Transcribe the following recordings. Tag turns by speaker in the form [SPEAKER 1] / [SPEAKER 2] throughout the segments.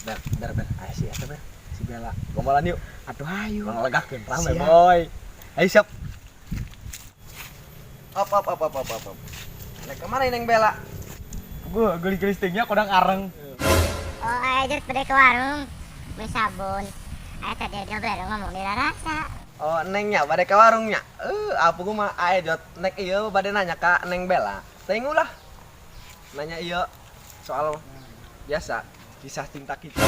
[SPEAKER 1] ber. Ayo sih atuh ber. Si Bella. Gombalan yuk.
[SPEAKER 2] Aduh ayo.
[SPEAKER 1] Ngelegakeun rame
[SPEAKER 2] Siap.
[SPEAKER 1] boy. Ayo siap. Op. Nek kemana Neng Bella?
[SPEAKER 2] Gue geli-geli stingnya kodang areng.
[SPEAKER 3] Oh, ayo pada ke warung beli sabun. Ayo tadi dia baru ngomong di rasa.
[SPEAKER 1] Oh, Nengnya bade ka warungnya. Apa gua mah aya jot nek ieu bade nanya ka Neng Bella. Teuing ulah. Nanya ieu soal biasa kisah cinta kita.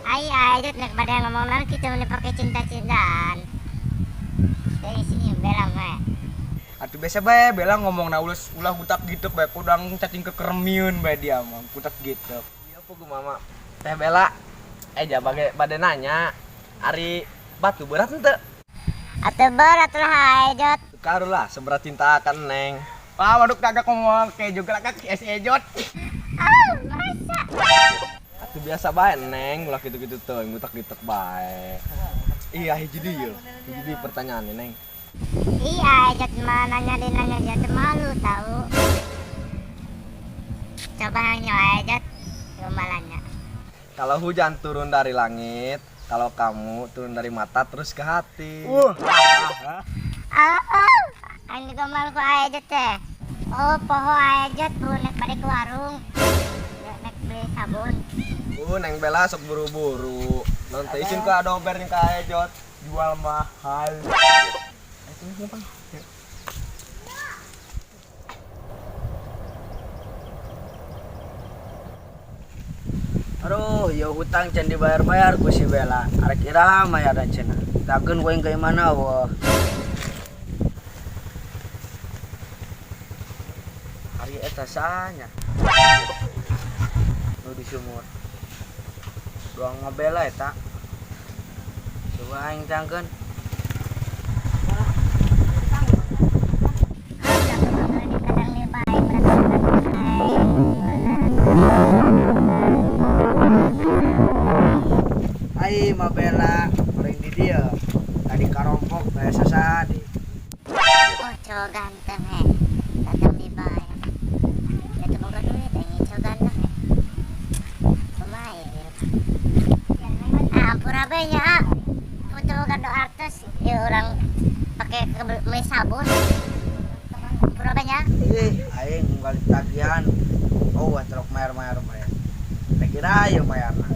[SPEAKER 3] Ayo nek pada ngomong nang kita mau pakai cinta-cintaan. Dari sini bela mah.
[SPEAKER 2] Atuh biasa bae Bella ngomong na ulah butak gitu bae kodang cacing kekermiun bae dia mah butak gitu.
[SPEAKER 1] Ieu apa gua mama. Teh Bella eja bade nanya ari batu berat henteu?
[SPEAKER 3] Atuh berat lah ayo.
[SPEAKER 1] Karulah seberat cinta akan Neng.
[SPEAKER 2] Ah, waduh kagak ngomong kayak juga kagak si ejot.
[SPEAKER 3] Oh, masa.
[SPEAKER 1] Atuh biasa bae Neng, ulah gitu-gitu teuing butak-butak bae. Iya hiji dieu. Hiji dieu pertanyaan Neng.
[SPEAKER 3] Iya, ayo mah nanya dia tuh malu tahu. Coba nanya ayo gombalannya.
[SPEAKER 1] Kalau hujan turun dari langit, kalau kamu turun dari mata terus ke hati.
[SPEAKER 3] Oh, ini gombal ku aja teh. Oh, poho aja tuh nek balik ke warung. Nek beli sabun.
[SPEAKER 1] Neng Bella sok buru-buru. Nanti izin ke dober yang kaya jot jual mahal. Itu numpang.
[SPEAKER 4] Aduh, ya hutang can dibayar-bayar ku si Bella. Arek ira mah ya dan cenah. Takeun we ke mana wah. Ari eta sanya. Nu di sumur. Doang ngabela eta. Coba aing tangkeun. Ai mah Bella, orang di dia. Tadi karompok kayak sasadi.
[SPEAKER 3] Oh, cowok ganteng datang di bayi. Ya tuh boga duit ini cowok ganteng pemain ampura banyak kamu tuh boga do artis ya orang pakai beli sabun ampura banyak
[SPEAKER 4] Aing unggal tagihan. Oh, telok mayar-mayar bayar. Nek kira ayo mayarna.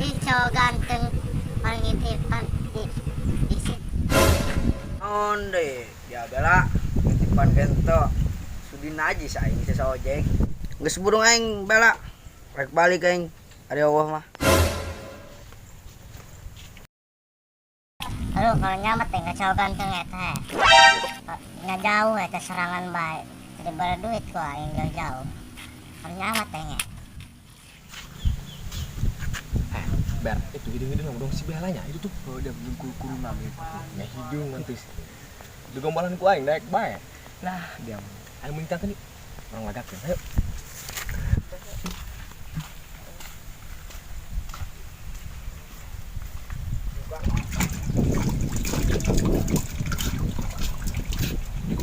[SPEAKER 3] ih cowok ganteng paling intipan di situ.
[SPEAKER 4] Onde, ya Bella. Titipan gento. Sudi najis aing bisa ojek. Geus burung aing Bella. Rek balik aing. Ari Allah mah.
[SPEAKER 3] Aduh, kalau nyamet ya nggak cowok ganteng ya teh. Nggak jauh ya teh serangan baik. Jadi berduit kok yang jauh-jauh. Kalau nyamet ya.
[SPEAKER 1] Ber, itu hidung-hidung dong si Bellanya itu tuh.
[SPEAKER 2] Oh, udah belum kurungan gitu.
[SPEAKER 1] Ya hidung nanti. Di gombalan ku aing daek bae.
[SPEAKER 2] Lah, dia
[SPEAKER 1] Aing mencangkeun nih. Orang lagakeun. Ayo.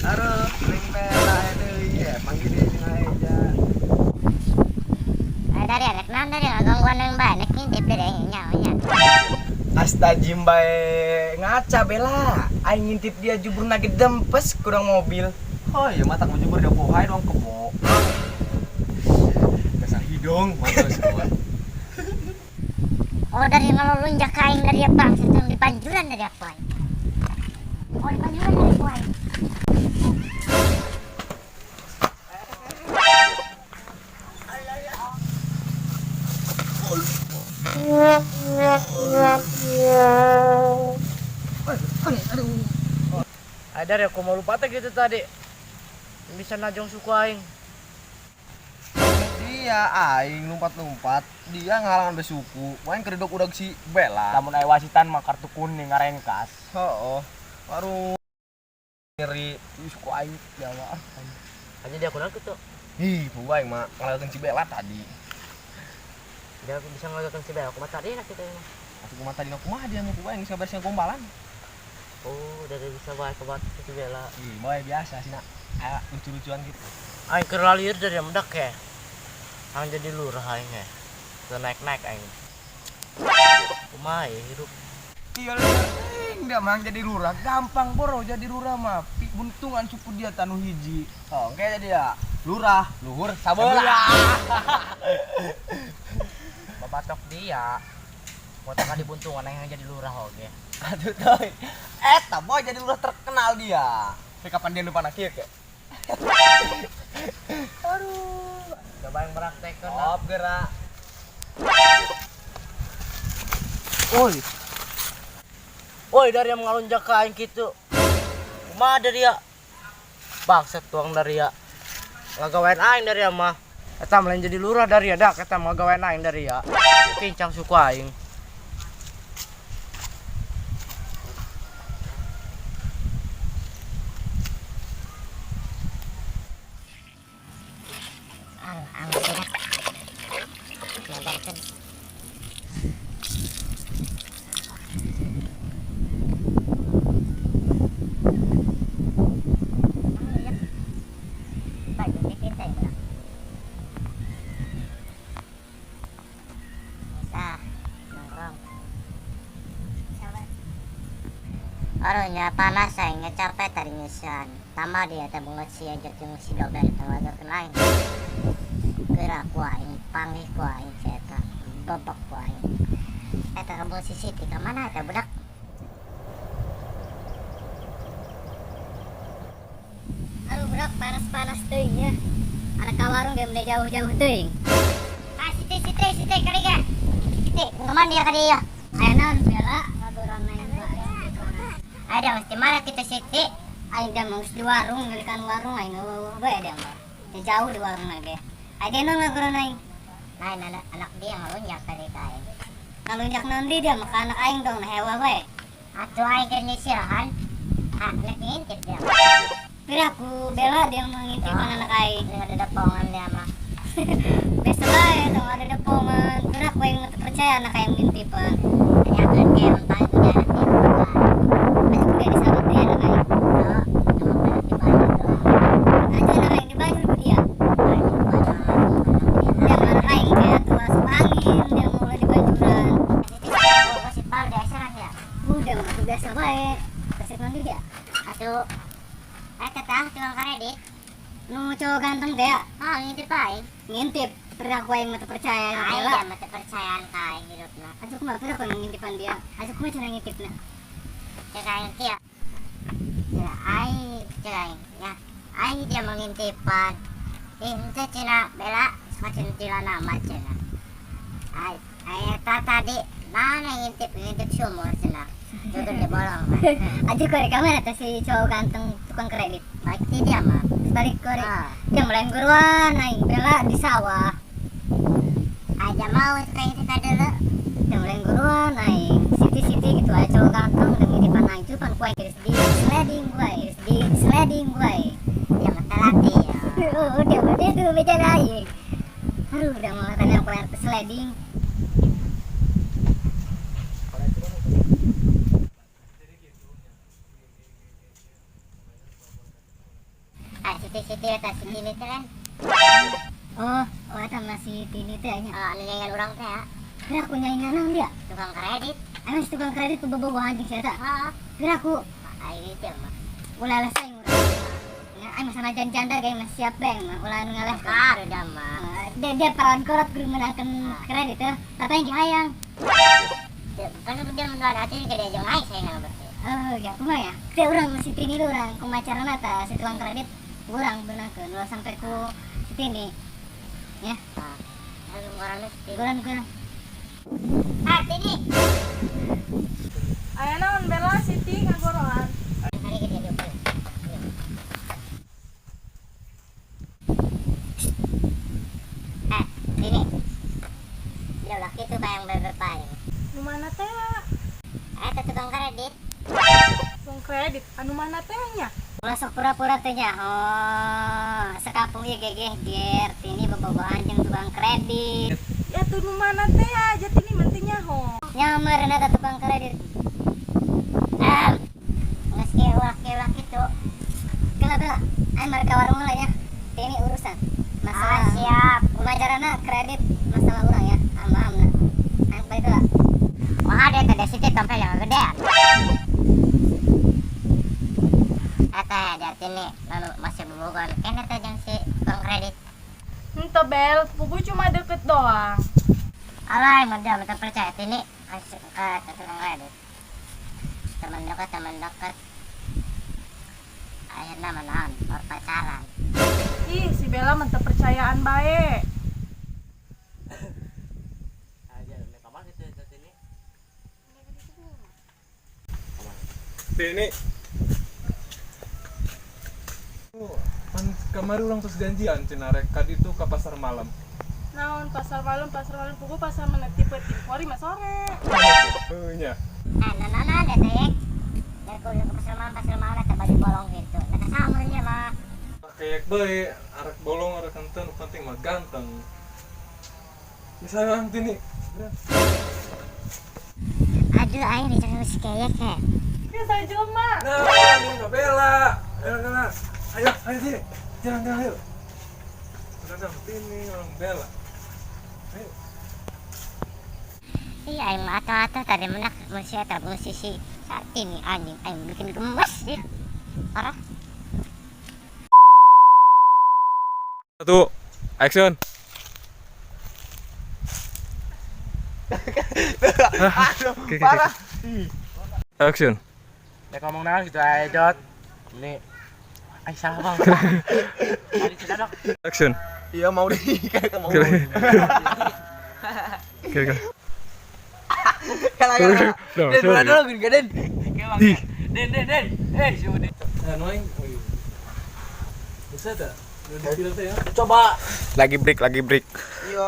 [SPEAKER 1] Aduh, Neng Bella deui ya, panggil dia aja.
[SPEAKER 3] Dari anak nan dari gangguan yang banyak ngintip dari nyawanya.
[SPEAKER 2] Astajim bae ngaca Bella. Aing ngintip dia jubur nage dempes kurang mobil.
[SPEAKER 1] Oh iya matak menjemur dia pohai dong kebo. Dasar hidung, mantus kawan.
[SPEAKER 3] Oh, dari ngelulunjak kain dari bang, sedang di panjuran dari apa? Oh, di panjuran dari apa?
[SPEAKER 4] Ada ya, aku mau lupa gitu tadi. Bisa najong suku aing.
[SPEAKER 1] Dia aing lompat-lompat, dia ngalangan besuku. Main kedok udah si Bella.
[SPEAKER 2] Lamun aya wasitan mah kartu kuning ngarenkas.
[SPEAKER 1] Oh, baru nyeri.
[SPEAKER 2] Suku aing Jawa.
[SPEAKER 4] Hanya dia kurang gitu.
[SPEAKER 1] Ih, aing mah ngalahin si Bella tadi.
[SPEAKER 4] Dia bisa ngelakukan si Bella. Aku mata dia gitu.
[SPEAKER 1] Aku mata dina kumaha dia mau aing bisa bersih gombalan.
[SPEAKER 4] Oh, dari bisa baik ke batu si Bella.
[SPEAKER 1] Ih, boy biasa sih nak. Lucu-lucuan gitu.
[SPEAKER 5] Aing keur lalir dari mendak ya. Aing jadi lurah aing ya. Teu naik-naik aing. Kumaha ya hirup.
[SPEAKER 2] Iya liar enggak mang jadi lurah gampang boro jadi lurah mah buntungan suku dia tanu hiji.
[SPEAKER 1] Oh, kayak jadi ya. Lurah, luhur, sabeula.
[SPEAKER 5] Babatok dia. Foto kan dibuntungan aing jadi lurah oge.
[SPEAKER 1] Aduh toy. Eta boy jadi lurah terkenal dia.
[SPEAKER 2] Tapi kapan dia lupa nak kieu ke?
[SPEAKER 1] Aduh.
[SPEAKER 5] Coba yang praktekkan.
[SPEAKER 1] Op gerak.
[SPEAKER 5] Oi. Oi dari yang ngalunjak ke aing kitu. Kumaha dari ya? Bangsat tuang dari ya. Ngagawean aing dari ya mah. Eta mah lain jadi lurah dari ya dak eta mah ngagawean aing dari ya. Kincang suku aing.
[SPEAKER 3] Tidak. Ngeberkan. Baju ditintai belah. Bisa nongkrong. Arunya panas saya capek tadi nyesan. Tama dia teh bunga sia jeung si dobel teh ngageurkeun aing. Gerak ku aing, panggih ku aing eta. Bobok ku aing. Eta kabel si Siti ka mana eta budak? Aduh budak panas-panas teuing ya. Anak ka warung ge mulai jauh-jauh teuing. Ah Siti kali ge. Siti, kemana dia ka dia? Aya naon bela ngagoran aing bae. Ada mesti mana kita Siti? Aing dah mau di warung, ngelikan warung aing bae ada mah. Jauh di warung lagi. Ada nang ngagoran aing. Lain anak dia ngalunjak tadi ka aing. Ngalunjak nanti dia maka anak aing dong hewa bae. Atuh aing keur nyisirahan. Ah, nek ngintip dia. Kira aku bela dia mengintip anak aing. Ada depongan dia mah. Biasa bae dong ada depongan. Kira aku yang percaya anak aing ngintipan. Tanyakan ke mentang itu dia anak dia. Masuk dia disabet dia anak aing. Oh, cuma di baju doang. Aja anak aing di baju dia. Dia anak aing kayak tuh masuk angin, dia mulai di bajuran. Kasih pal dia asaran ya. Udah mah biasa bae. Kasih mandi dia. Atuh kata tukang kredit nu cowok ganteng teh ah ngintip aing ngintip pernah aku yang mata percaya aing ya mata percayaan ka aing hidupna atuh kumaha pernah aku ngintipan dia atuh kumaha cara ngintipna cek aing kieu ya aing cek aing ya aing dia mengintipan teh cenah bela sacintina nama cenah aing eta tadi mana ngintip sumur cenah jodoh di bolong aja korek kamera tuh si cowok ganteng tukang kredit baik dia mah balik korek dia mulai guruan aing bela di sawah aja mau kayak kita dulu dia mulai guruan aing siti gitu aja cowok ganteng dan ngitipan aing cuman kue iris di sliding gue dia mata latih ya dia mati tuh meja aing aduh udah mau tanya kue sliding. Siti eta si Tini teh kan. Oh eta masih Tini teh nya. Oh, nyanyian urang teh ya. Kira aku nyanyian naon dia? Tukang kredit. Anu si tukang kredit tuh bobo anjing si eta. Heeh. Kira aku ai teh mah. Ulah lah saing urang. Ya, ai masana janda ge mah siap beng mah. Ulah anu ngalah kar udah mah. Dia peran korot kudu menangkan kredit teh. Tatanya dihayang. Kan dia menjual hati ke dia jeung aing saya berarti. Oh, ya kumaha ya? Teh urang masih Tini dulu urang kumacarana tah si tukang kredit. Kurang benakeun ulah sampai ku sini ya kurang Tini
[SPEAKER 6] Aya naon bela Siti ngagorohan.
[SPEAKER 3] hari ini dia Tini dia laki tuh bayang berpaling
[SPEAKER 6] Nu mana teh?
[SPEAKER 3] tukang kredit
[SPEAKER 6] Wong kredit anu mana teh nya?
[SPEAKER 3] ulah sok pura-pura teh nya oh sekampung ieu gegeh ger Tini bobogohan jeung tukang kredit
[SPEAKER 6] Ya tuh nu mana teh aja tini mentinya ho.
[SPEAKER 3] nyameureun eta tukang kredit geus kewak kitu bela aing mari ka warung heula ya Tini urus pengajarannya kredit masalah orang ya. Paham nah. Yang baik lah. Wah ada tadi situ tompel yang gedean. Eta di artinya lalu masih bobogan. Kan eta yang si tukang kredit.
[SPEAKER 6] Ente Bel, pupu cuma deket doang.
[SPEAKER 3] Alay, mudah betul percaya ini asik tukang kredit. Teman dekat. Akhirnya menahan pacaran.
[SPEAKER 6] Ih, si Bella mentep percayaan baik.
[SPEAKER 7] ini kan kemarin orang terus janjian cina rek tadi itu ke pasar malam.
[SPEAKER 6] Naon pasar malam pupu pasar menetip pori mas sore.
[SPEAKER 7] Nya.
[SPEAKER 3] Nana ada tayek. Ya kalau ke pasar malam ada baju bolong gitu. Kata samurnya mah.
[SPEAKER 7] Kayak bae arek bolong arek kenten penting mah ganteng. Misalnya nanti nih.
[SPEAKER 3] Aduh, ayo dicari si kayak.
[SPEAKER 6] Ya saya jelema.
[SPEAKER 7] Nah, ini Kak Bella. Ayo sini. Jalan ayo. Kadang ini orang Bella. Ayo.
[SPEAKER 3] Iya, ayo atau tadi menak masih ada musisi saat ini anjing, ayo bikin gemes ya. Parah.
[SPEAKER 7] Satu, action.
[SPEAKER 1] Aduh, parah.
[SPEAKER 7] Action.
[SPEAKER 5] Nek ngomong nang gitu aja Jot. Ini ay salah bang. Tadi cedak.
[SPEAKER 7] Action.
[SPEAKER 1] Iya mau deh kayak mau.
[SPEAKER 7] Kira.
[SPEAKER 1] Kalau Den dulu gini Den.
[SPEAKER 5] Den. Si Udin.
[SPEAKER 7] Noing. Bisa tak? Ya.
[SPEAKER 5] Coba.
[SPEAKER 2] Lagi break.
[SPEAKER 1] Iya,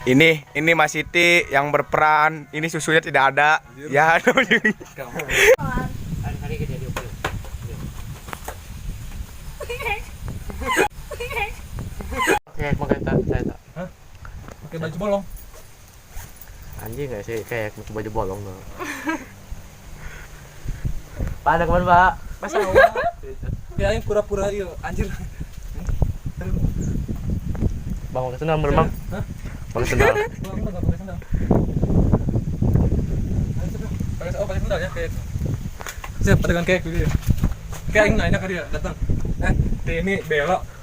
[SPEAKER 2] Ini Mas Siti yang berperan. Ini susunya tidak ada. Ya,
[SPEAKER 5] Kayak pakai saya tak.
[SPEAKER 7] Pakai baju bolong.
[SPEAKER 5] Anjing nggak sih kayak pakai baju bolong tuh. Pak ada kemana Pak? Masa
[SPEAKER 7] Ya yang pura-pura iya anjir.
[SPEAKER 5] Bang pakai sendal memang.
[SPEAKER 7] Hah?
[SPEAKER 5] Pakai sendal.
[SPEAKER 7] Enggak pakai sendal. Pakai sendal ya kayak. Siap dengan kayak gitu ya. Kayak nanya ke dia datang. Ini belok